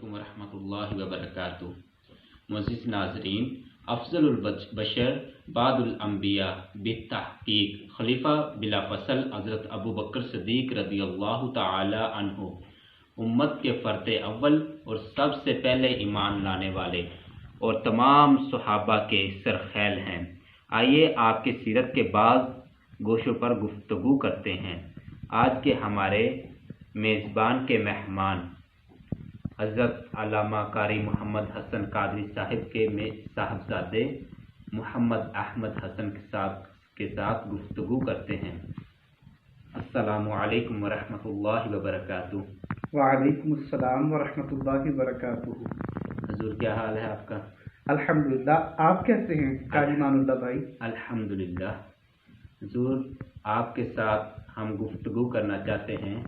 علیکم ورحمۃ اللہ وبرکاتہ۔ معزز ناظرین، افضل البشر بعد الانبیاء بالتحقیق خلیفہ بلا فصل حضرت ابو بکر صدیق رضی اللہ تعالی عنہ امت کے فرد اول اور سب سے پہلے ایمان لانے والے اور تمام صحابہ کے سرخیل ہیں۔ آئیے آپ کی سیرت کے بعض گوشوں پر گفتگو کرتے ہیں۔ آج کے ہمارے میزبان کے مہمان حضرت علامہ قاری محمد حسن قادری صاحب کے صاحبزادے محمد احمد حسن کے ساتھ گفتگو کرتے ہیں۔ السلام علیکم ورحمۃ اللہ وبرکاتہ۔ وعلیکم السلام ورحمۃ اللہ وبرکاتہ۔ حضور کیا حال ہے آپ کا؟ الحمدللہ، آپ کیسے ہیں قاری مان اللہ بھائی؟ الحمدللہ۔ حضور، آپ کے ساتھ ہم گفتگو کرنا چاہتے ہیں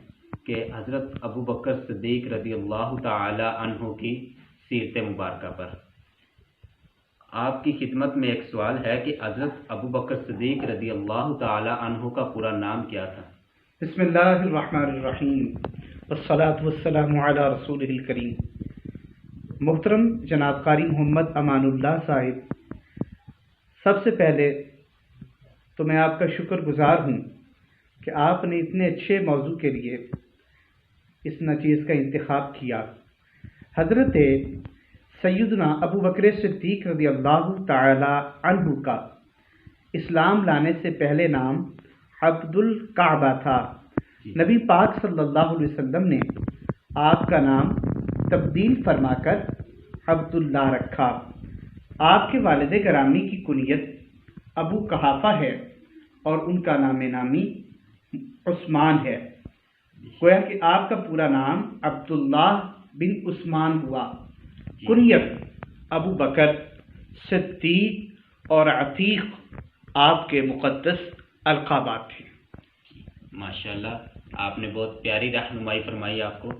کہ حضرت ابو بکر صدیق رضی اللہ تعالی عنہ کی سیرت مبارکہ پر۔ آپ کی خدمت میں ایک سوال ہے کہ حضرت ابو بکر صدیق رضی اللہ تعالی عنہ کا پورا نام کیا تھا؟ بسم اللہ الرحمن الرحیم، والصلاة والسلام علی رسولہ الکریم۔ محترم جناب قاری محمد امان اللہ صاحب، سب سے پہلے تو میں آپ کا شکر گزار ہوں کہ آپ نے اتنے اچھے موضوع کے لیے اس نچیز کا انتخاب کیا۔ حضرت سیدنا ابو بکر صدیق رضی اللہ تعالی عنہ کا اسلام لانے سے پہلے نام عبد الکعبہ تھا۔ نبی پاک صلی اللہ علیہ وسلم نے آپ کا نام تبدیل فرما کر عبداللہ رکھا۔ آپ کے والد گرامی کی کنیت ابو قحافہ ہے اور ان کا نام نامی عثمان ہے۔ گویا کہ آپ کا پورا نام عبداللہ بن عثمان ہوا۔ کنیت ابو بکر، صدیق اور عتیق آپ کے مقدس القابات ہیں۔ ماشاءاللہ، آپ نے بہت پیاری رہنمائی فرمائی آپ کو،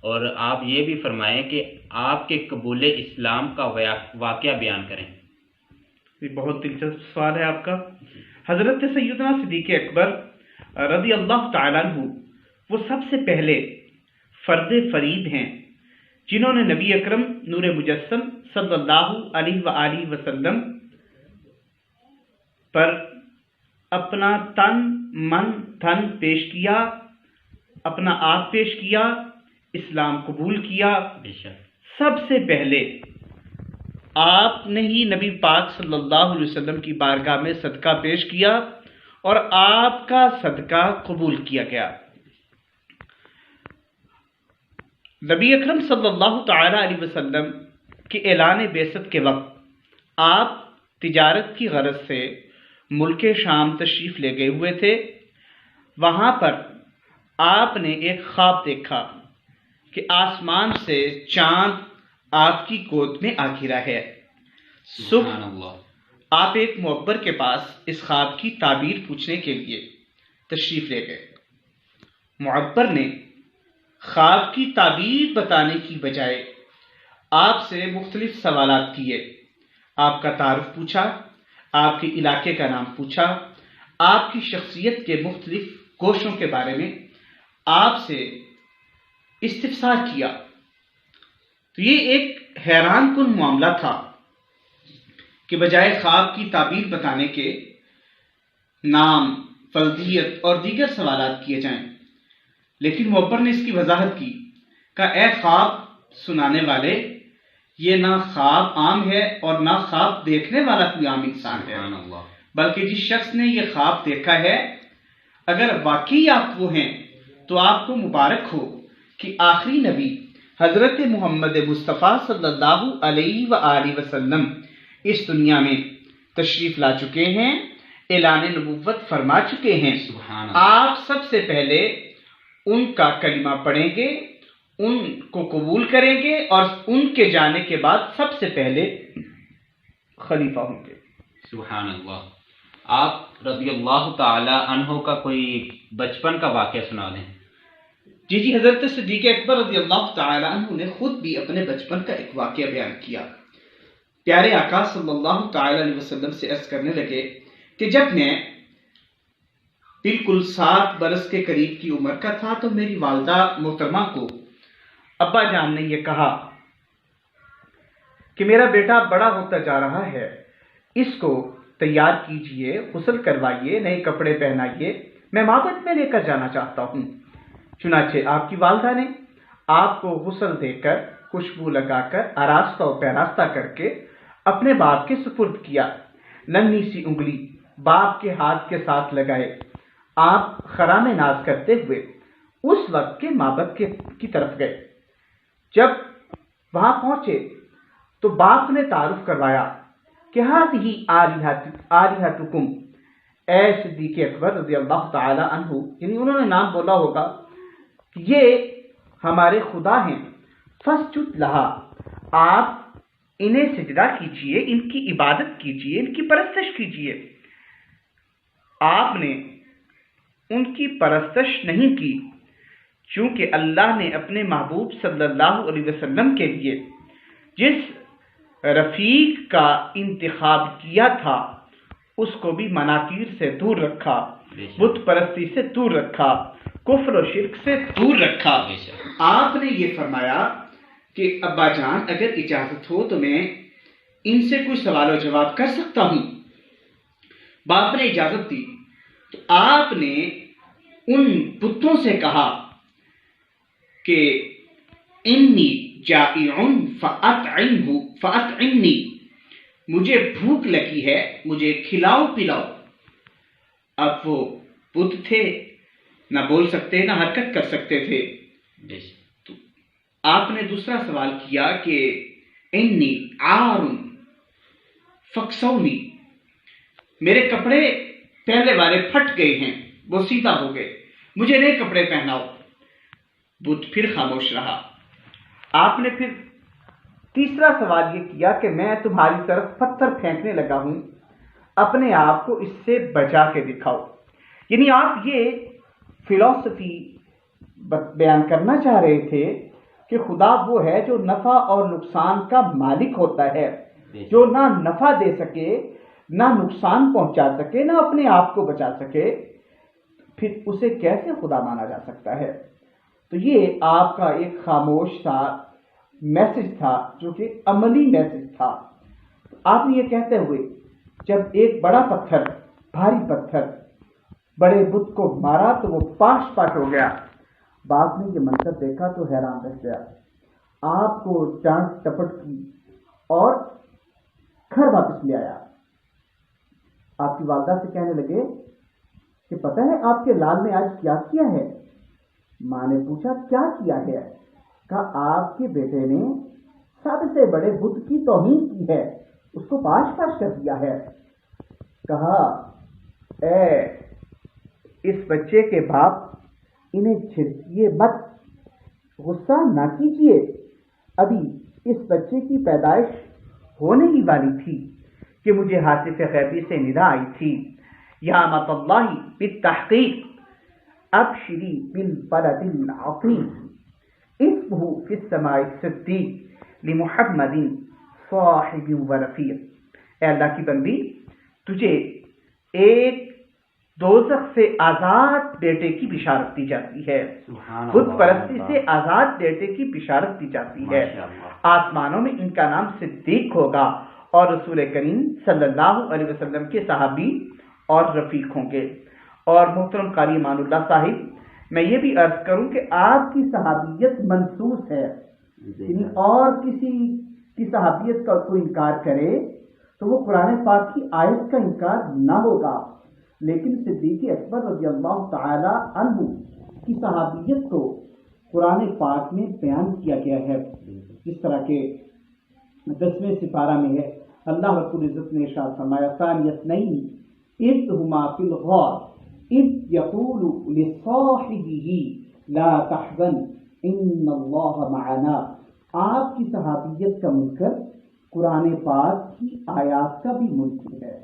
اور آپ یہ بھی فرمائیں کہ آپ کے قبول اسلام کا واقعہ بیان کریں۔ یہ بہت دلچسپ سوال ہے آپ کا۔ حضرت سیدنا صدیق اکبر رضی اللہ تعالیٰ عنہ وہ سب سے پہلے فرد فرید ہیں جنہوں نے نبی اکرم نور مجسم صلی اللہ علیہ وآلہ وسلم پر اپنا تن من دھن پیش کیا، اپنا آپ پیش کیا، اسلام قبول کیا۔ سب سے پہلے آپ نے ہی نبی پاک صلی اللہ علیہ وسلم کی بارگاہ میں صدقہ پیش کیا اور آپ کا صدقہ قبول کیا گیا۔ نبی اکرم صلی اللہ تعالی علیہ وسلم کے اعلان بعثت کے وقت آپ تجارت کی غرض سے ملک شام تشریف لے گئے ہوئے تھے۔ وہاں پر آپ نے ایک خواب دیکھا کہ آسمان سے چاند آپ کی گود میں آ گرا ہے۔ صبح آپ ایک معبر کے پاس اس خواب کی تعبیر پوچھنے کے لیے تشریف لے گئے۔ معبر نے خواب کی تعبیر بتانے کی بجائے آپ سے مختلف سوالات کیے۔ آپ کا تعارف پوچھا، آپ کے علاقے کا نام پوچھا، آپ کی شخصیت کے مختلف گوشوں کے بارے میں آپ سے استفسار کیا۔ تو یہ ایک حیران کن معاملہ تھا کہ بجائے خواب کی تعبیر بتانے کے نام، فردیت اور دیگر سوالات کیے جائیں، لیکن معبر نے اس کی وضاحت کی کہ اے خواب سنانے والے، یہ نہ خواب عام ہے اور نہ خواب دیکھنے والا کوئی عام انسان ہے، بلکہ جس شخص نے یہ خواب دیکھا ہے، اگر واقعی آپ وہ ہیں تو آپ کو مبارک ہو کہ آخری نبی حضرت محمد مصطفیٰ صلی اللہ علیہ وآلہ وسلم اس دنیا میں تشریف لا چکے ہیں، اعلان نبوت فرما چکے ہیں۔ آپ سب سے پہلے ان کا کلمہ پڑھیں گے، ان کو قبول کریں گے اور ان کے جانے کے بعد سب سے پہلے خلیفہ ہوں گے۔ سبحان اللہ۔ آپ رضی اللہ تعالی عنہ کا کوئی بچپن کا واقعہ سنا دیں۔ جی، حضرت صدیق اکبر رضی اللہ تعالی عنہ نے خود بھی اپنے بچپن کا ایک واقعہ بیان کیا۔ پیارے آقا صلی اللہ تعالی علیہ وسلم سے عرض کرنے لگے کہ جب میں بالکل 7 برس کے قریب کی عمر کا تھا تو میری والدہ محترمہ کو ابا جان نے یہ کہا کہ میرا بیٹا بڑا ہوتا جا رہا ہے، اس کو تیار کیجئے، غسل کروائیے، نئے کپڑے پہنائیے، میں معبد میں لے کر جانا چاہتا ہوں۔ چنانچہ آپ کی والدہ نے آپ کو غسل دے کر، خوشبو لگا کر، آراستہ و پیراستہ کر کے اپنے باپ کے سپرد کیا۔ ننھی سی انگلی باپ کے ہاتھ کے ساتھ لگائے آپ خرام ناز کرتے ہوئے اس وقت کے معبد کی طرف گئے۔ جب وہاں پہنچے تو باپ نے تعارف کروایا کہ ہی آلہتکم، اے صدیق اکبر رضی اللہ تعالی عنہ، یعنی انہوں نے نام بولا ہوگا کہ یہ ہمارے خدا ہیں، فاسجد لہا، آپ انہیں سجدہ کیجئے، ان کی عبادت کیجئے، ان کی پرستش کیجئے۔ آپ نے ان کی پرستش نہیں کی، چونکہ اللہ نے اپنے محبوب صلی اللہ علیہ وسلم کے لیے جس رفیق کا انتخاب کیا تھا اس کو بھی مناکیر سے دور رکھا، بت پرستی سے دور رکھا، کفر و شرک سے دور رکھا۔ آپ نے یہ فرمایا کہ ابا جان اگر اجازت ہو تو میں ان سے کوئی سوال و جواب کر سکتا ہوں۔ باپ نے اجازت دی تو آپ نے ان بتوں سے کہا کہ انی جائع فاطعمنی، مجھے بھوک لگی ہے، مجھے کھلاؤ پلاؤ۔ اب وہ بت تھے، نہ بول سکتے نہ حرکت کر سکتے تھے۔ تو آپ نے دوسرا سوال کیا کہ انی عار فاکسونی، میرے کپڑے پہلے والے پھٹ گئے ہیں، وہ سیدھا ہو گئے، مجھے نئے کپڑے پہناؤ۔ بت پھر خاموش رہا۔ آپ نے پھر تیسرا سوال یہ کیا کہ میں تمہاری طرف پتھر پھینکنے لگا ہوں، اپنے آپ کو اس سے بچا کے دکھاؤ۔ یعنی آپ یہ فلسفی بیان کرنا چاہ رہے تھے کہ خدا وہ ہے جو نفع اور نقصان کا مالک ہوتا ہے، جو نہ نفع دے سکے، نہ نقصان پہنچا سکے، نہ اپنے آپ کو بچا سکے، پھر اسے کیسے خدا مانا جا سکتا ہے؟ تو یہ آپ کا ایک خاموش سا میسج تھا جو کہ عملی میسج تھا۔ آپ نے یہ کہتے ہوئے جب ایک بڑا پتھر، بھاری پتھر بڑے بت کو مارا تو وہ پاش پاش ہو گیا۔ باپ نے یہ منظر دیکھا تو حیران رہ گیا، آپ کو ڈانٹ ٹپٹ کی اور گھر واپس لے آیا۔ آپ کی والدہ سے کہنے لگے کہ پتہ ہے آپ کے لال نے آج کیا کیا ہے؟ ماں نے پوچھا کیا کیا ہے؟ کہا آپ کے بیٹے نے سب سے بڑے بت کی توہین کی ہے، اس کو پاش پاش کر دیا ہے۔ کہا اے اس بچے کے باپ، انہیں چھڑکیے مت، غصہ نہ کیجیے، ابھی اس بچے کی پیدائش ہونے ہی والی تھی کہ مجھے حاصف غیبی سے ندا آئی تھی، یا امۃ اللہ بالتحقیق ابشری بالبلد العظیم اسمہ فی السماء الصدیق لمحمد صاحب و رفیق۔ اے اللہ کی بندی، تجھے ایک دوزخ سے آزاد بیٹے کی بشارت دی جاتی ہے، بت پرستی سے آزاد بیٹے کی بشارت دی جاتی ہے، آسمانوں میں ان کا نام صدیق ہوگا اور رسول کریم صلی اللہ علیہ وسلم کے صحابی اور رفیق ہوں گے۔ اور محترم قاری امان اللہ صاحب، میں یہ بھی عرض کروں کہ آپ کی صحابیت منصوص ہے، یعنی اور کسی کی صحابیت کا کوئی انکار کرے تو وہ قرآن پاک کی آیت کا انکار نہ ہوگا، لیکن صدیق اکبر رضی اللہ تعالی عنہ کی صحابیت کو قرآن پاک میں بیان کیا گیا ہے، جس طرح کہ 10ویں سپارہ میں ہے، اللہ رب العزت نے ارشاد فرمایا ثانی اثنین اذ ہما فی الغار اذ یقول لصاحبہ لا تحزن ان اللہ معنا۔ آپ کی صحابیت کا منکر قرآن پاک کی آیات کا بھی منکر ہے۔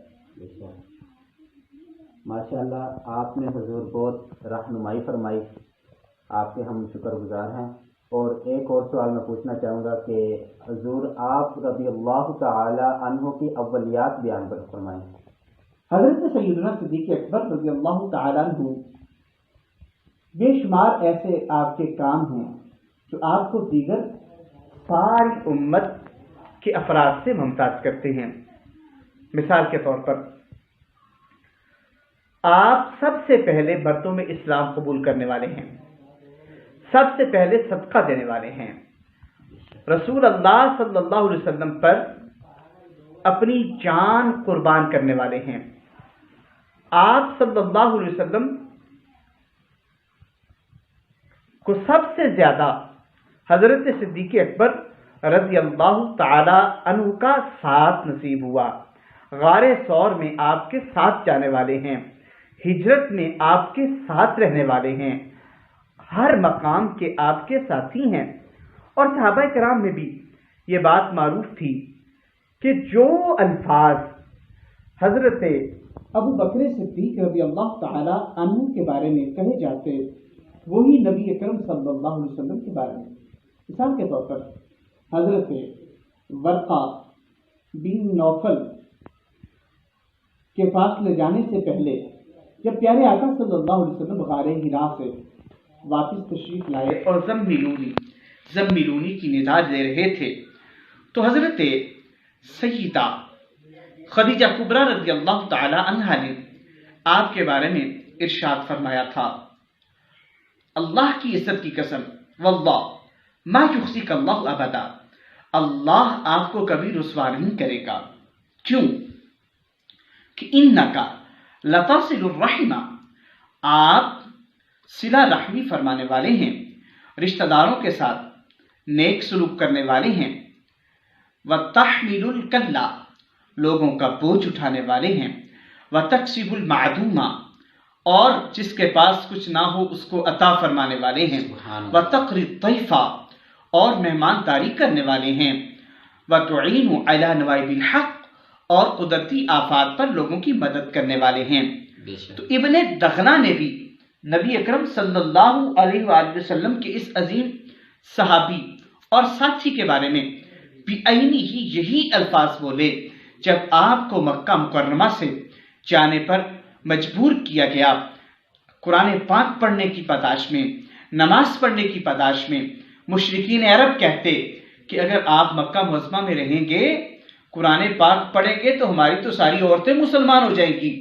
ماشاءاللہ آپ نے حضور بہت رہنمائی فرمائی، آپ کے ہم شکر گزار ہیں۔ اور ایک اور سوال میں پوچھنا چاہوں گا کہ حضور آپ رضی اللہ تعالی عنہ کی اولیات بیان فرمائیں۔ حضرت سیدنا صدیق اکبر رضی اللہ تعالی عنہ بے شمار ایسے آپ کے کام ہیں جو آپ کو دیگر ساری امت کے افراد سے ممتاز کرتے ہیں۔ مثال کے طور پر آپ سب سے پہلے مردوں میں اسلام قبول کرنے والے ہیں، سب سے پہلے صدقہ دینے والے ہیں، رسول اللہ صلی اللہ علیہ وسلم پر اپنی جان قربان کرنے والے ہیں۔ آپ صلی اللہ علیہ وسلم کو سب سے زیادہ حضرت صدیق اکبر رضی اللہ تعالی عنہ کا ساتھ نصیب ہوا۔ غار ثور میں آپ کے ساتھ جانے والے ہیں، ہجرت میں آپ کے ساتھ رہنے والے ہیں، ہر مقام کے آپ کے ساتھی ہیں۔ اور صحابہ کرام میں بھی یہ بات معروف تھی کہ جو الفاظ حضرت ابو بکر صدیق رضی اللہ تعالی عنہ کے بارے میں کہے جاتے وہی نبی اکرم صلی اللہ علیہ وسلم کے بارے میں۔ مثال کے طور پر حضرت ورقہ بن نوفل کے پاس لے جانے سے پہلے جب پیارے آقا صلی اللہ علیہ وسلم غار حرا سے واپس تشریف لائے اور زملونی کی ندا دے رہے تھے تو حضرت سیدہ خدیجہ کبریٰ رضی اللہ تعالی عنہا نے آپ کے بارے میں ارشاد فرمایا تھا، اللہ کی عزت کی قسم، واللہ ما یخزیک اللہ ابدا، اللہ آپ کو کبھی رسوا نہیں کرے گا۔ کیوں کہ انکا لتصل الرحم، آپ صلہ رحمی فرمانے والے ہیں، رشتہ داروں کے ساتھ نیک سلوک کرنے والے ہیں، وتحمل الکلہ، لوگوں کا بوجھ اٹھانے والے ہیں، وتکسب المعدوم، اور جس کے پاس کچھ نہ ہو اس کو عطا فرمانے والے ہیں، وتقری الضیف، اور مہمانداری کرنے والے ہیں، وتعین علی نوائب الحق، اور قدرتی آفات پر لوگوں کی مدد کرنے والے ہیں۔ تو ابن دغنہ نے بھی نبی اکرم صلی اللہ علیہ وآلہ وسلم کے اس عظیم صحابی اور ساتھی کے بارے میں بعینی ہی یہی الفاظ بولے جب آپ کو مکہ مکرمہ سے جانے پر مجبور کیا گیا، قرآن پاک پڑھنے کی پاداش میں، نماز پڑھنے کی پاداش میں۔ مشرکین عرب کہتے کہ اگر آپ مکہ معظمہ میں رہیں گے، قرآن پاک پڑھیں گے تو ہماری تو ساری عورتیں مسلمان ہو جائیں گی۔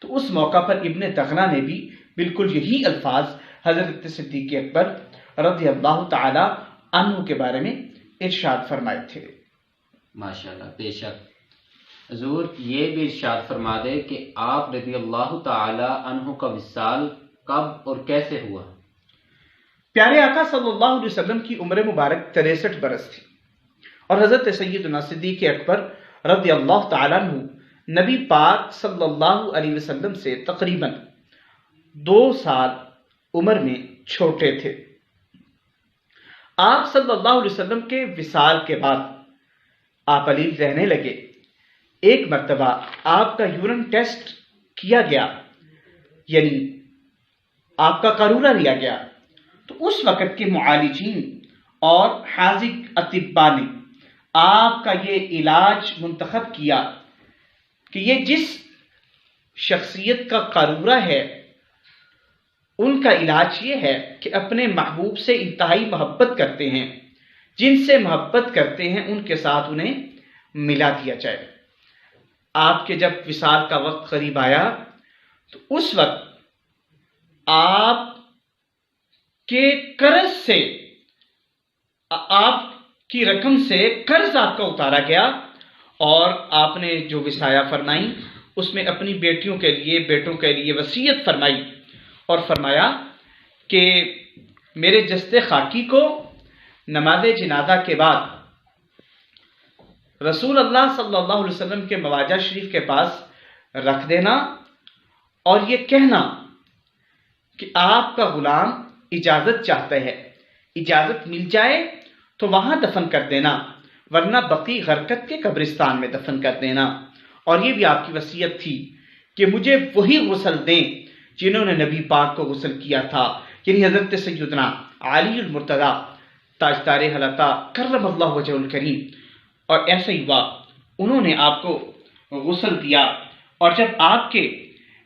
تو اس موقع پر ابن دغنہ نے بھی بالکل یہی الفاظ حضرت صدیق اکبر رضی اللہ تعالی عنہ کے بارے میں ارشاد فرمائے تھے۔ ماشاءاللہ، بے شک حضور یہ بھی ارشاد فرما دے کہ آپ رضی اللہ تعالی عنہ کا وصال کب اور کیسے ہوا؟ پیارے آقا صلی اللہ علیہ وسلم کی عمر مبارک 63 برس تھی، اور حضرت سیدنا صدیق اکبر رضی اللہ تعالیٰ عنہ نبی پاک صلی اللہ علیہ وسلم سے تقریباً 2 سال عمر میں چھوٹے تھے۔ آپ صلی اللہ علیہ وسلم کے وصال کے بعد آپ علیل رہنے لگے۔ ایک مرتبہ آپ کا یورین ٹیسٹ کیا گیا، یعنی آپ کا قارورہ لیا گیا، تو اس وقت کے معالجین اور حاذق اطباء نے آپ کا یہ علاج منتخب کیا کہ یہ جس شخصیت کا قارورہ ہے ان کا علاج یہ ہے کہ اپنے محبوب سے انتہائی محبت کرتے ہیں، جن سے محبت کرتے ہیں ان کے ساتھ انہیں ملا دیا جائے۔ آپ کے جب وصال کا وقت قریب آیا تو اس وقت آپ کے قرض سے، آپ کی رقم سے قرض آپ کا اتارا گیا، اور آپ نے جو وصایا فرمائی اس میں اپنی بیٹیوں کے لیے، بیٹوں کے لیے وصیت فرمائی اور فرمایا کہ میرے جسد خاکی کو نماز جنازہ کے بعد رسول اللہ صلی اللہ علیہ وسلم کے مواجہ شریف کے پاس رکھ دینا، اور یہ کہنا کہ آپ کا غلام اجازت چاہتا ہے، اجازت مل جائے تو وہاں دفن کر دینا، ورنہ بقیع غرقد کے قبرستان میں دفن کر دینا۔ اور یہ بھی آپ کی وصیت تھی کہ مجھے وہی غسل دیں جنہوں نے نبی پاک کو غسل کیا تھا، یعنی حضرت سیدنا علی المرتضیٰ تاجدار حلقہ کرم اللہ وجہہ الکریم۔ اور ایسا ہی ہوا، انہوں نے آپ کو غسل دیا، اور جب آپ کے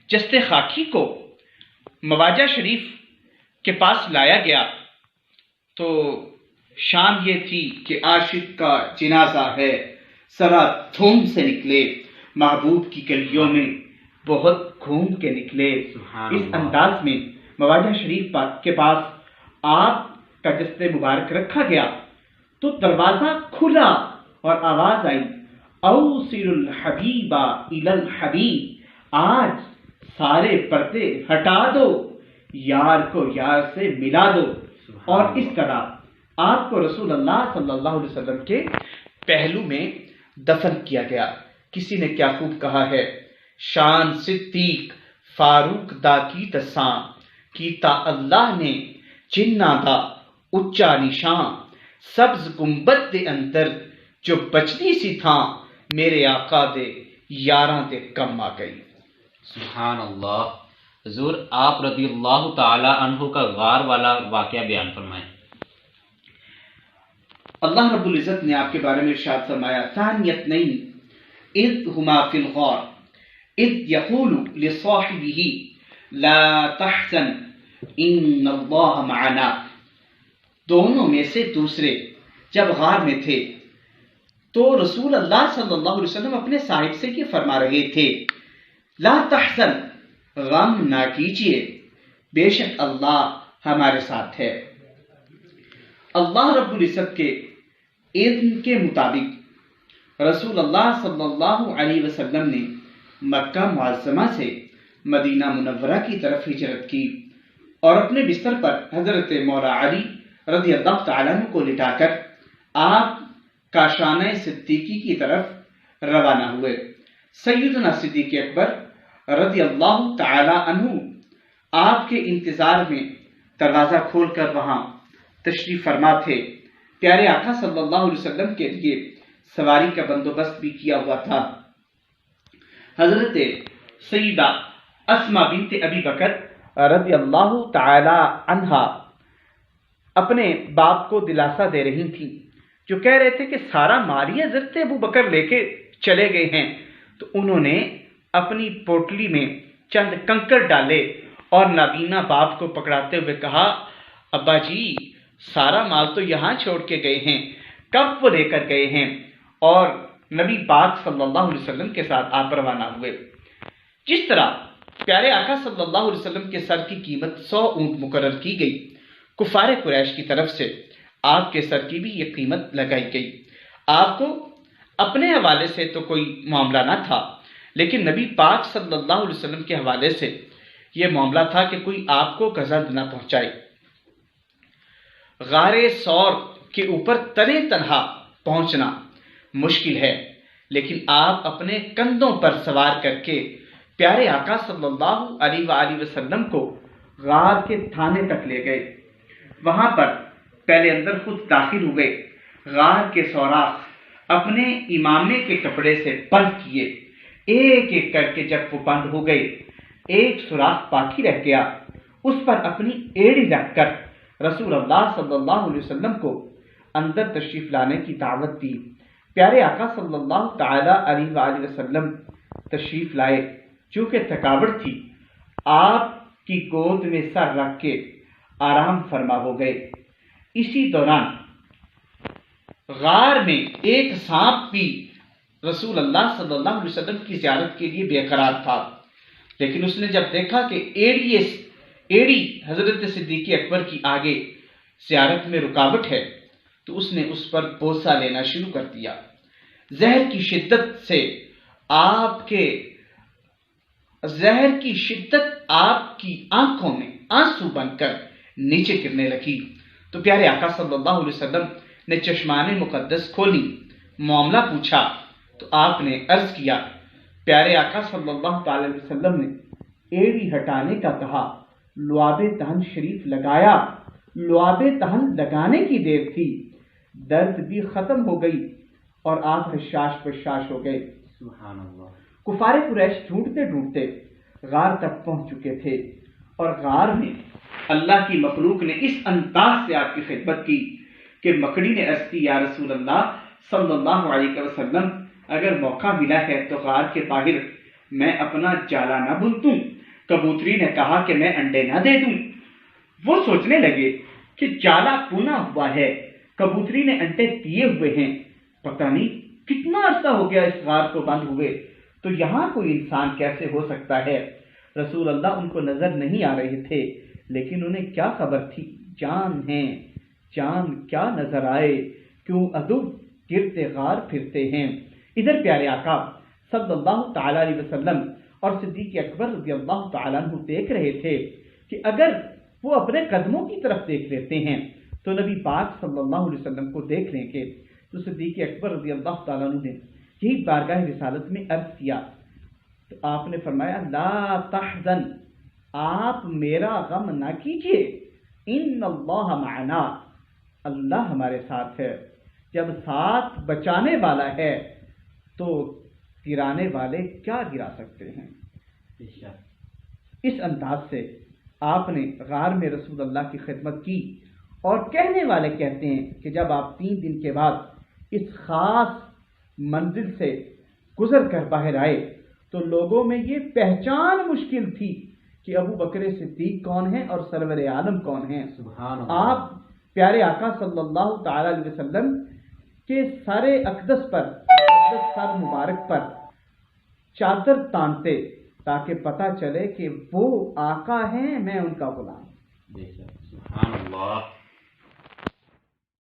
جسد خاکی کو مواجہ شریف کے پاس لایا گیا تو شام یہ تھی کہ عاشق کا جنازہ ہے، سرا دھوم سے نکلے، محبوب کی گلیوں میں بہت گھوم کے نکلے۔ اس انداز میں مواجہ شریف کے پاس آپ کا جسد مبارک رکھا گیا تو دروازہ کھلا اور آواز آئی، اوصل الحبیب الی الحبیب، آج سارے پردے ہٹا دو، یار کو یار سے ملا دو۔ اور اس طرح آپ کو رسول اللہ صلی اللہ علیہ وسلم کے پہلو میں دفن کیا گیا۔ کسی نے کیا خوب کہا ہے، شان صدیق فاروق دا کی تساں، کیتا اللہ نے جنہ دا اچا نشان، سبز گنبد دے اندر جو بچنی سی تھاں، میرے آقا دے یاراں دے کم آ گئی۔ سبحان اللہ۔ حضور آپ رضی اللہ تعالی عنہ کا غار والا واقعہ بیان فرمائیں۔ اللہ رب العزت نے آپ کے بارے میں ارشاد فرمایا، ثانی اثنین اذ ہما فی الغار اذ یقول لصاحبہ لا تحزن ان اللہ معنا، دونوں میں سے دوسرے جب غار میں تھے تو رسول اللہ صلی اللہ علیہ وسلم اپنے صاحب سے یہ فرما رہے تھے، لا تحزن، غم نہ کیجیے، بے شک اللہ ہمارے ساتھ ہے۔ اللہ رب العزت کے اذن کے مطابق رسول اللہ صلی اللہ علیہ وسلم نے مکہ معظمہ سے مدینہ منورہ کی طرف ہجرت کی اور اپنے بستر پر حضرت مولا علی رضی اللہ تعالیٰ عنہ کو لٹا کر آپ کاشانہ صدیقی کی طرف روانہ ہوئے۔ سیدنا صدیق اکبر رضی اللہ تعالی عنہ آپ کے انتظار میں دروازہ کھول کر وہاں تشریف فرما تھے۔ پیارے آقا صلی اللہ علیہ وسلم کے لیے سواری کا بندوبست بھی کیا ہوا تھا۔ حضرت سیدہ اسما بنت ابی بکر رضی اللہ تعالی عنہا اپنے باپ کو دلاسا دے رہی تھیں، جو کہہ رہے تھے کہ سارا مالیہ حضرت ابو بکر لے کے چلے گئے ہیں۔ تو انہوں نے اپنی پوٹلی میں چند کنکر ڈالے اور نابینا باپ کو پکڑاتے ہوئے کہا، ابا جی سارا مال تو یہاں چھوڑ کے گئے ہیں، کب وہ لے کر گئے ہیں؟ اور نبی پاک صلی اللہ علیہ وسلم کے ساتھ آپ روانہ ہوئے۔ جس طرح پیارے آقا صلی اللہ علیہ وسلم کے سر کی قیمت 100 اونٹ مقرر کی گئی، کفار قریش کی طرف سے آپ کے سر کی بھی یہ قیمت لگائی گئی۔ آپ کو اپنے حوالے سے تو کوئی معاملہ نہ تھا، لیکن نبی پاک صلی اللہ علیہ وسلم کے حوالے سے یہ معاملہ تھا کہ کوئی آپ کو غضب نہ پہنچائے۔ غار ثور کے اوپر تنے تنہا پہنچنا مشکل ہے، لیکن آپ اپنے کندھوں پر سوار کر کے پیارے آقا صلی اللہ علیہ وآلہ وسلم کو غار کے تھانے تک لے گئے۔ وہاں پر پہلے اندر خود داخل ہوئے، غار کے سوراخ اپنے امامے کے کپڑے سے بند کیے، ایک ایک کر کے جب وہ بند ہو گئے، ایک سوراخ باقی رہ گیا، اس پر اپنی ایڑی رکھ کر رسول اللہ صلی اللہ علیہ وسلم کو اندر تشریف لانے کی دعوت دی۔ پیارے آقا صلی اللہ تعالی علیہ وآلہ وسلم تشریف لائے، چونکہ تھکاوٹ تھی، آپ کی گود میں سر رکھ کے آرام فرما ہو گئے۔ اسی دوران غار میں ایک سانپ بھی رسول اللہ صلی اللہ علیہ وسلم کی زیارت کے لیے بے قرار تھا، لیکن اس نے جب دیکھا کہ ایڑی حضرت صدیق اکبر کی آگے زیارت میں رکاوٹ ہے تو اس نے اس پر بوسہ لینا شروع کر دیا۔ زہر کی شدت آپ کی آنکھوں میں آنسو بن کر نیچے گرنے لگی تو پیارے آقا صلی اللہ علیہ وسلم نے چشمان مقدس کھولی، معاملہ پوچھا تو آپ نے عرض کیا۔ پیارے آقا صلی اللہ تعالی علیہ وسلم نے ایڑی ہٹانے کا کہا، لعاب دہن شریف لگایا، لعاب دہن لگانے کی دیر تھی، درد بھی ختم ہو گئی اور آپ حشاش بشاش ہو گئے۔ سبحان اللہ۔ کفار قریش ڈھونڈتے ڈھونڈتے غار تک پہنچ چکے تھے اور غار میں اللہ کی مخلوق نے اس انداز سے آپ کی خدمت کی کہ مکڑی نے عرض کی، یا رسول اللہ صلی اللہ علیہ وسلم اگر موقع ملا ہے تو غار کے باہر میں اپنا جالا نہ بھونتوں۔ کبوتری نے کہا کہ میں انڈے نہ دے دوں۔ وہ سوچنے لگے کہ جالا بنا ہوا ہے، کبوتری نے انڈے دیے ہوئے ہیں، پتہ نہیں کتنا عرصہ ہو گیا اس غار کو بند ہوئے، تو یہاں کوئی انسان کیسے ہو سکتا ہے؟ رسول اللہ ان کو نظر نہیں آ رہے تھے، لیکن انہیں کیا خبر تھی، جان ہیں، جان کیا نظر آئے، کیوں ادب گرتے غار پھرتے ہیں۔ ادھر پیارے آقا صلی اللہ تعالی علیہ وسلم اور صدیق اکبر رضی اللہ تعالیٰ عنہ دیکھ رہے تھے کہ اگر وہ اپنے قدموں کی طرف دیکھ لیتے ہیں تو نبی پاک صلی اللہ علیہ وسلم کو دیکھ لیں گے۔ تو صدیق اکبر رضی اللہ تعالیٰ عنہ نے یہی بارگاہ رسالت میں عرض کیا، تو آپ نے فرمایا لا تحزن، آپ میرا غم نہ کیجیے، ان اللہ معنا، اللہ ہمارے ساتھ ہے۔ جب ساتھ بچانے والا ہے تو گرانے والے کیا گرا سکتے ہیں؟ اس انداز سے آپ نے غار میں رسول اللہ کی خدمت کی، اور کہنے والے کہتے ہیں کہ جب آپ 3 دن کے بعد اس خاص منزل سے گزر کر باہر آئے تو لوگوں میں یہ پہچان مشکل تھی کہ ابو بکر صدیق کون ہیں اور سرور عالم کون ہیں۔ سبحان اللہ۔ آپ پیارے آقا صلی اللہ تعالی علیہ وسلم کے سر اقدس پر، سر مبارک پر چادر تانتے تاکہ پتہ چلے کہ وہ آقا ہیں، میں ان کا غلام۔ سبحان اللہ۔